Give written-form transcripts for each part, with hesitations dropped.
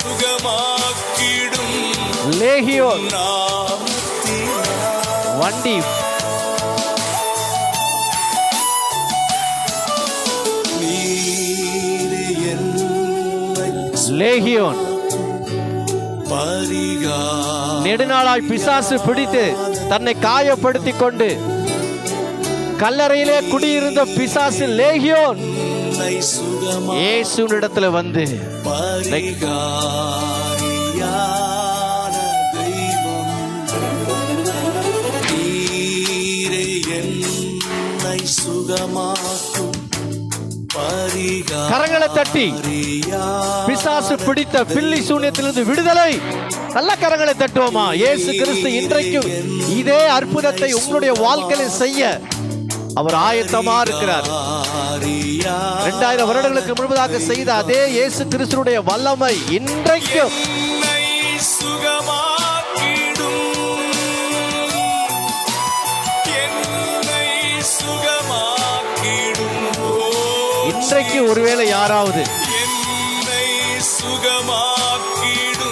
சுகமாக்கிடும் லேகியோன் நாமத்தினால் வண்டி நீரே என்னை லேகியோன் பரிகாரம் நெடுநாளாய் பிசாசு பிடித்து தன்னை காயப்படுத்திக் கொண்டு கல்லறையிலே குடியிருந்த பிசாசு லேகியோன் இயேசுவினிடத்துல வந்து பரிகாரியான தெய்வம் நீரே என்னை சுகமாக்கும் கரங்களை தட்டி பிசாசு பிடித்த பில்லி சூன்யத்திலிருந்து விடுதலை. நல்ல கரங்களை தட்டுவோமா? இயேசு கிறிஸ்து இன்றைக்கும் இதே அற்புதத்தை உங்களுடைய வாழ்க்கையில் செய்ய அவர் ஆயத்தமா இருக்கிறார். 2000 வருடங்களுக்கு முன்பதாக செய்த அதே இயேசு கிறிஸ்துடைய வல்லமை இன்றைக்கும் இன்றைக்கு ஒருவேளை யாராவது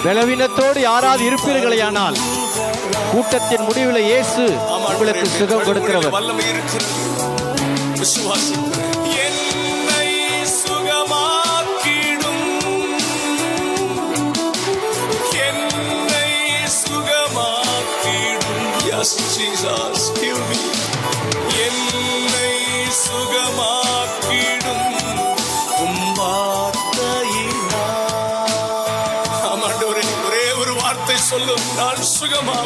பலவீனத்தோடு யாராவது இருப்பீர்களே, ஆனால் கூட்டத்தின் முடிவில் இயேசு உங்களுக்கு சுகம் கொடுக்கிறவர். Yes, Jesus, heal me. என்னை சுகமாக்கிடும் வார்த்தையினால். ஆமாண்டவரே, ஒரே ஒரு வார்த்தை சொல்லும், நான் சுகமா